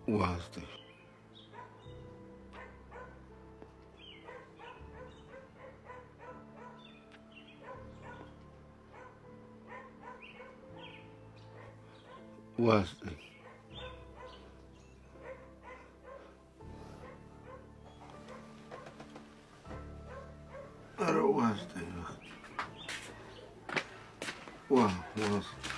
واسطي واسطي واسطي واسطي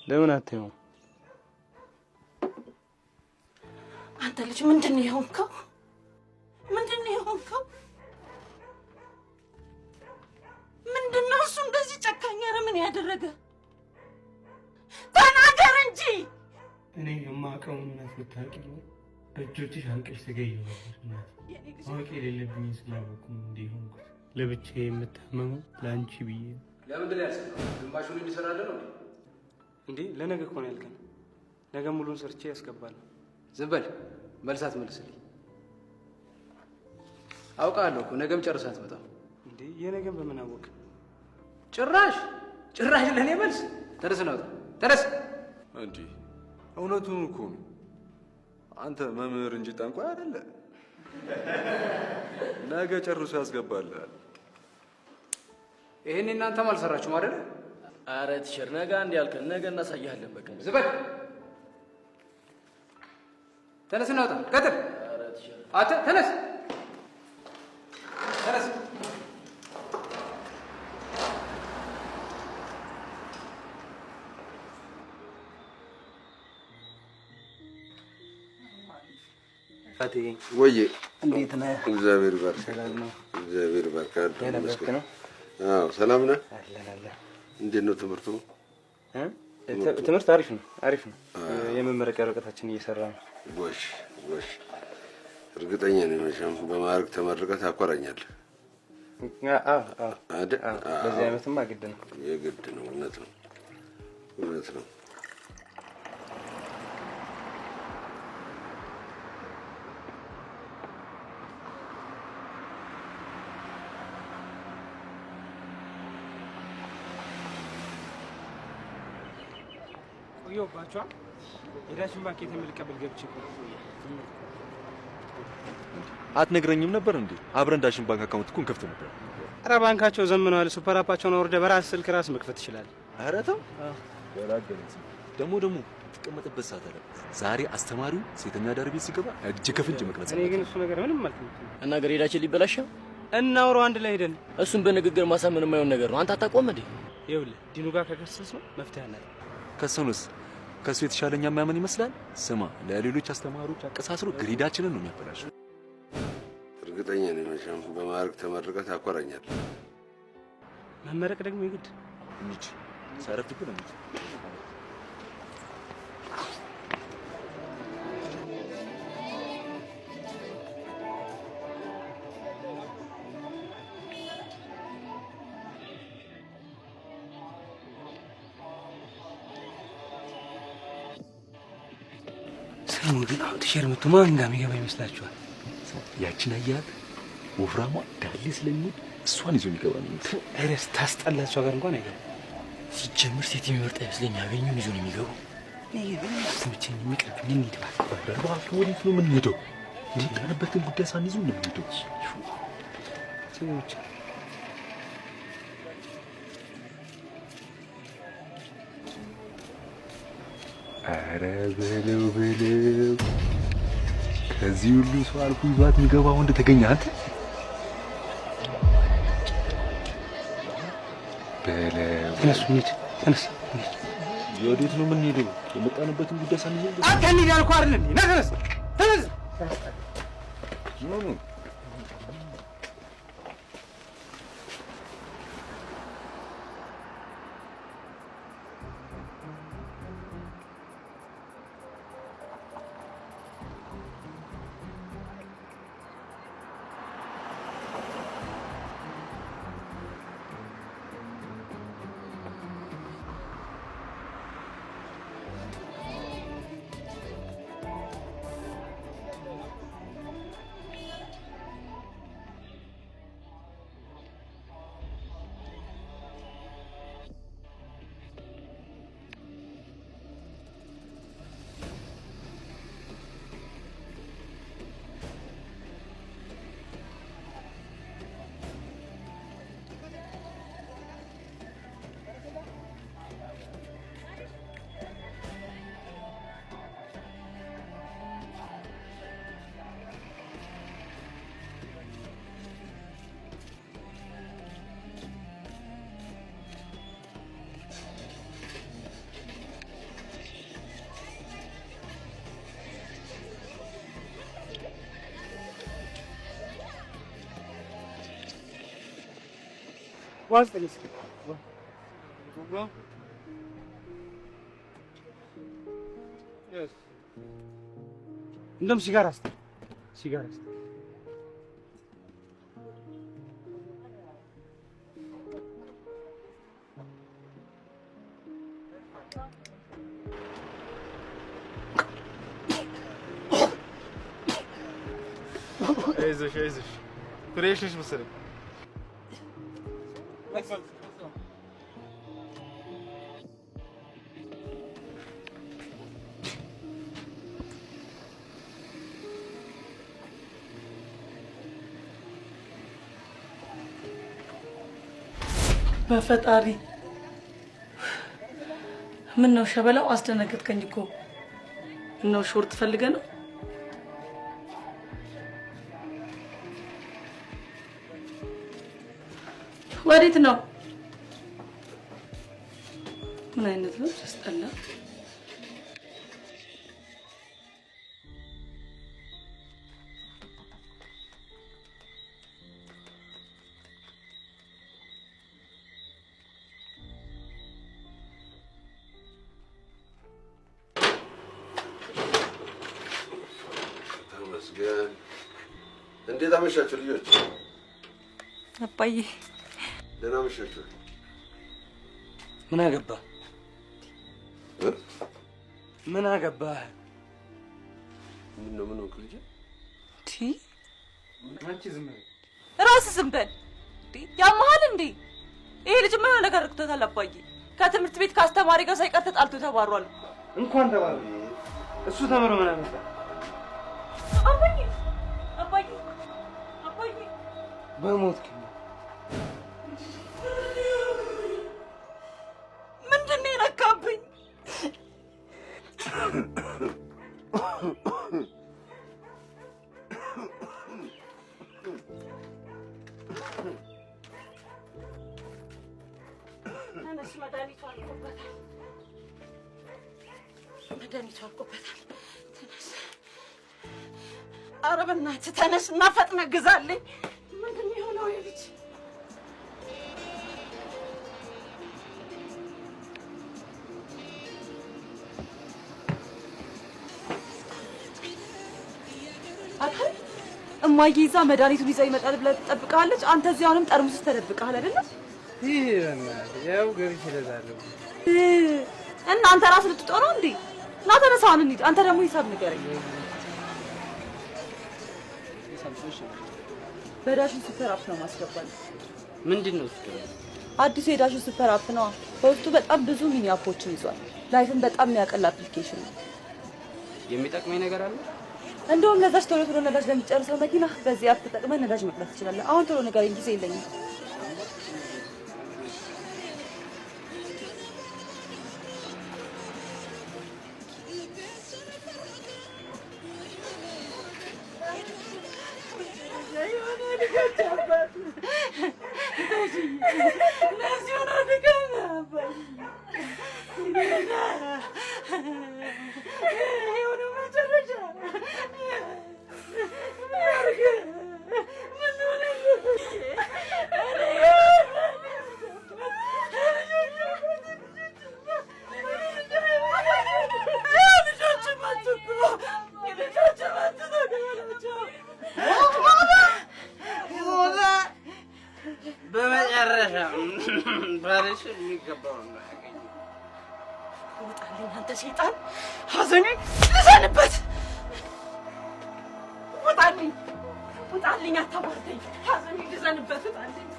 ለምን አትይው? አንተ ልጅ ምንድነው የሆንከው? ምንድነው የሆንከው? ምንድነው እሱ እንደዚህ ጨካኝ? ኧረ ምን ያደረገ? ተናገር እንጂ። እኔ የማውቀው እውነት ብታውቂ ነው በእጆችሽ አንቀሽ ትገይው ነበር። ማወቅ የሌለብኝ ስላወቅኩ እንዲህ ሆንኩት። ለብቻዬ የምታመመው ለአንቺ ብዬ ነው። ለምንድን ነው ያልሰራው? ግማሹን እንዲሰራለን ነው እንዴ? ለነገ እኮ ነው ያልከን። ነገ ሙሉን ሰርቼ ያስገባለሁ። ዝም በል መልሳት መልስልኝ። አውቃለሁ እኮ ነገም ጨርሳ አትመጣም። እንዴ የነገም በምን አወቅ? ጭራሽ ለእኔ መልስ። ተነስ ነው ተነስ። እንዴ እውነቱን እኮ ነው። አንተ መምህር እንጂ ጠንቋይ አይደለ። ነገ ጨርሶ ያስገባልሃል። ይሄን እናንተም አልሰራችሁም አይደል? ኧረ ቲቸር ነገ አንድ ያልከን ነገ እናሳያለን። በቃ ዝም በል ተነስ ነው ቀጥል። አንተ ተነስ ተነስ። ፋቴ ወዬ እንዴት ነህ? እግዚአብሔር ይባርክ። ሰላም ነው? እግዚአብሔር ይባርክ። የነበርክ ነው? አዎ ሰላም ነህ? አለ። እንዴት ነው ትምህርቱ? ትምህርት አሪፍ ነው። የመመረቂያ ወረቀታችን እየሰራ ነው። ጎሽ እርግጠኛ ነኝ መቼም በማዕረግ ተመርቀህ ታኮራኛለህ። በዚህ ዓመትማ ግድ ነው። የግድ ነው። እውነት ነው። ቆየሁባችኋል። የዳሽን ባንክ የተመልቀበል ገብቼ አትነግረኝም ነበር እንዴ? አብረን ዳሽን ባንክ አካውንት እኮ እንከፍት ነበር። ኧረ ባንካቸው ዘምነዋል። ሱፐር አፓቸውን አውርደህ በራስህ ስልክ ራስ መክፈት ትችላለህ። ኧረ ተው ደግሞ ትቀመጥበት ሰዓት አለ። ዛሬ አስተማሪው ሴተኛ አዳሪ ቤት ሲገባ እጅ ከፍንጅ መቅረጽ። እኔ ግን እሱ ነገር ምንም አልተመቸኝም። እና ግሬዳችን ሊበላሽ እናውራው አንድ ላይ ሄደን። እሱን በንግግር ማሳመን የማይሆን ነገር ነው። አንተ አታቆም እንዴ? ይኸውልህ ዲኑ ጋር ከከሰስ ነው መፍትሄ አለ። ከሰኑስ ከሱ የተሻለኛ የሚያመን ይመስላል። ስማ ለሌሎች አስተማሪዎች አቀሳስሮ ግሬዳችንን ነው የሚያበላሸው። እርግጠኛ ነኝ መቼም በማዕረግ ተመርቀህ ታኮራኛለህ። መመረቅ ደግሞ ይግድ እንጂ ሳረፍኩ ነው እንጂ ሰሙ ግን አሁን ቲሸርቱ ማን ጋር የሚገባ ይመስላችኋል? ያችን አያት ወፍራሟ ዳሌ ስለሚል እሷን ይዞ የሚገባ ነው። እረስ ታስጠላቸው ጋር እንኳን አይገባ። ሲጀምር ሴት የሚመርጥ አይመስለኝ። ያገኙን ይዞ ነው የሚገቡ። እኔ ግን አስተምቸኝ የሚቀርብኝ እንሂድ እባክህ። ወዴት ነው የምንሄደው? እንዴ ያለበትን ጉዳይ ሳንይዙ ነው የምንሄደው። ሰዎች ኧረ በለው ከዚህ ሁሉ ሰው አልፎ ይዟት የሚገባ ወንድ ተገኘ። አንተ በለው ተነሱ እንሂድ። ተነስ። ወዴት ነው የምንሄደው? የመጣንበትን ጉዳይ ሳንይዝ አንተ እንሂድ ያልኩህ አይደል እንዴ? ና ተነስ። ምን ዋስጠኝስ እንደም ሲጋራ አይዞሽ ፍሬሽ ነሽ መሰለኝ። በፈጣሪ ምን ነው ሸበላው? አስደነገጥከኝ እኮ። ነው ሾርት ፈልገህ ነው? ወዴት ነው? ምን አይነት ነው? ያስጠላ። ተመስገን። እንዴት አመሻችሁ ልጆች? አባዬ ደህና አመሻችሁ። ምን አገባህ? ምን አገባህ? ምን ነው ልጅ? አንቺ ዝም በል። እራስህ ዝም በል። ያመሃል እንዴ? ይሄ ልጅ ምን ነገር አድርጎታል? አባዬ ከትምህርት ቤት ከአስተማሪ ጋር ሳይቀር ተጣልቶ ተባሯል። እንኳን ተባለ። እሱ ተምሮ ምን አመጣ? አባዬ በሞት ምንድን ነው የነካብኝ? ተነስ፣ መድኃኒቱ አልቆበታል። ተነስ፣ ኧረ በእናትህ ተነስ እና ፈጥነህ ግዛልኝ። ምንድን ነው የሆነው ይሄ ልጅ? እማዬ ይዛ መድኃኒቱን ይዛ ይመጣል ብለህ ትጠብቃለች። አንተ እዚህ አሁንም ጠርሙስ ውስጥ ተደብቀሃል አይደለ? ያው ገብቼ እለዛለሁ። እና አንተ ራስህ ልትጦር ነው እንዴ? ና ተነሳ፣ አሁን እንሂድ። አንተ ደግሞ ሂሳብ ንገረኝ። በዳሽን ሱፐር አፕ ነው ማስገባል። ምንድን ነው እሱ? አዲሱ የዳሽን ሱፐር አፕ ነው። በውስጡ በጣም ብዙ ሚኒ አፖችን ይዟል። ላይፍን በጣም የሚያቀል አፕሊኬሽን ነው። የሚጠቅመኝ ነገር አለ? እንደውም ለዛች ቶሎ ነዳጅ ለሚጨርሰው መኪና በዚህ አፕ ተጠቅመህ ነዳጅ መቅዳት ትችላለህ። አሁን ቶሎ ንገረኝ፣ ጊዜ የለኝም። በመጨረሻ ባለሽ የሚገባው ነው ያገኘው። ውጣልኝ አንተ ሰይጣን! ሐዘኔን ልዘንበት! ውጣልኝ አታባርተኝ! ሐዘኔን ልዘንበት! ውጣልኝ!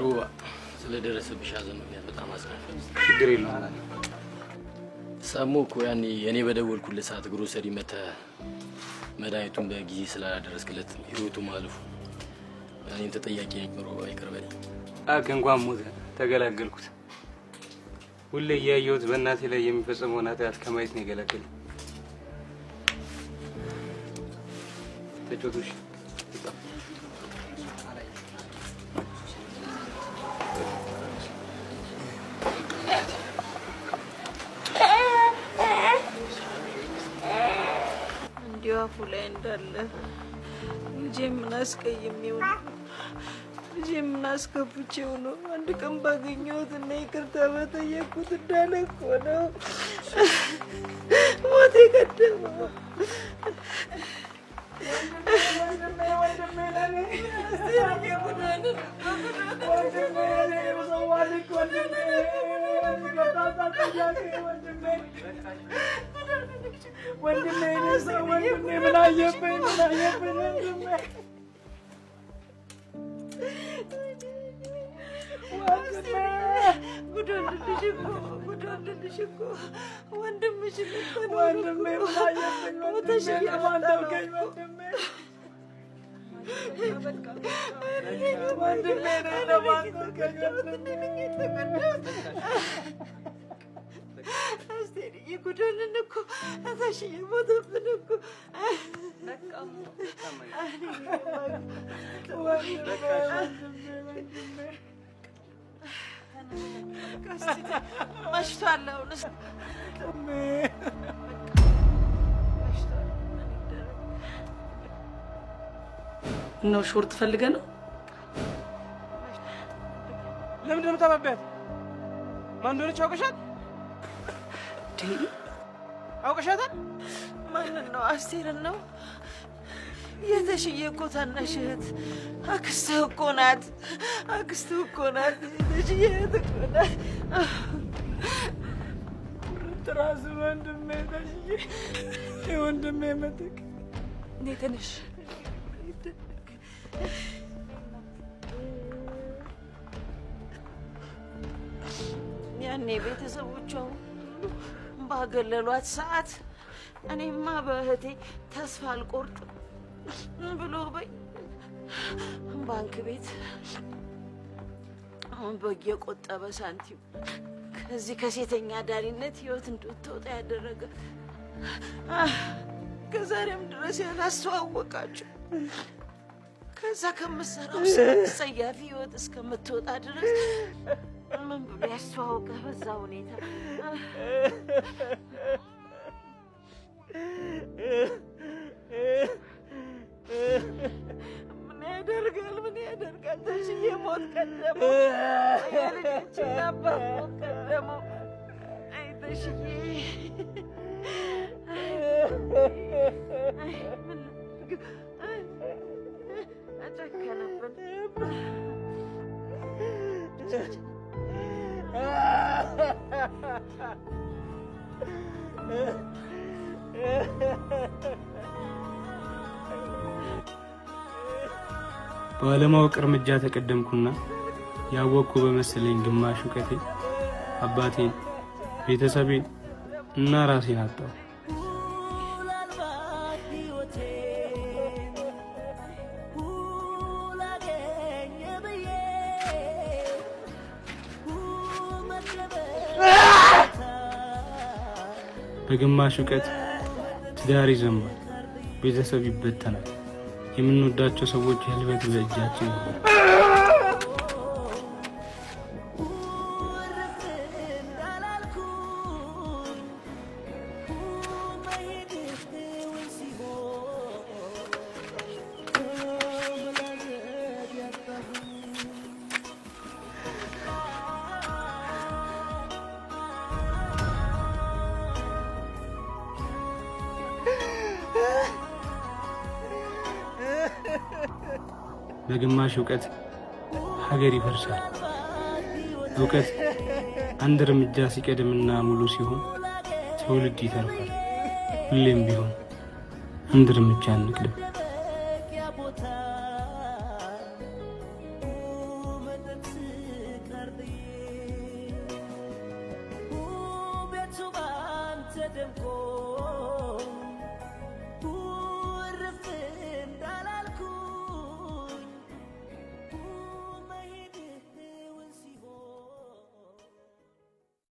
ሩባ ስለደረሰብሽ ሐዘን ምክንያት በጣም አዝናለሁ። ችግር የለውም። ሰሙ እኮ ያኔ እኔ በደወልኩለት ሰዓት ግሮሰሪ መተህ መድኃኒቱን በጊዜ ስላላደረስክለት ህይወቱ ማለፉ እኔን ተጠያቂ ነበሩ አይቀርበኝ እንኳን ሞተ ተገላገልኩት ሁሌ ያየሁት በእናቴ ላይ የሚፈጸመው ኃጢአት ከማየት ነው የገላገለኝ ተጮቱሽ እንዲያው ላይ እንዳለ ምን አስቀይሜው ነው ምን አስከፍቼው ነው አንድ ቀን ባገኘሁት እና ይቅርታ በጠየቅኩት እንዳለ እኮ ነው ሞቴ ቀደመው ነው ሾርት ፈልገ ነው ለምን ደም ተባበት ማን እንደሆነች አውቀሻል አውቀሻታል ማን ነው አስቴርን ነው የተሽዬ እኮ ታናሽ እህት አክስትህ እኮ ናት የተሽዬ እህት እኮ ናት ትራስ ወንድሜ ተሽዬ ወንድሜ መጥቅ ትንሽ ያኔ ቤተሰቦቿ ባገለሏት ሰዓት እኔማ በእህቴ ተስፋ አልቆርጥም ብሎ ባንክ ቤት በየቆጠበ ሳንቲም ከዚህ ከሴተኛ ዳሪነት ህይወት እንድትወጣ ያደረገ ከዛሬም ድረስ ያላስተዋወቃችሁ ከዛ ከምሰራው ሰያፊ ህይወት እስከምትወጣ ድረስ ምን ቢያስተዋውቀ በዛ ሁኔታ ምን ያደርጋል ተሽዬ ሞት ቀደመው የልጆችን አባት ሞት ቀደመው አይ ተሽዬ ምን አጨከነብን ባለማወቅ እርምጃ ተቀደምኩና ያወቅኩ በመሰለኝ ግማሽ እውቀቴ አባቴን ቤተሰቤን እና ራሴን አጣሁ በግማሽ እውቀት ትዳር ይዘምባል ቤተሰብ ይበተናል የምንወዳቸው ሰዎች ህልበት በእጃችን ነው በግማሽ እውቀት ሀገር ይፈርሳል እውቀት አንድ እርምጃ ሲቀድምና ሙሉ ሲሆን ትውልድ ይተርፋል ሁሌም ቢሆን አንድ እርምጃ እንቅደም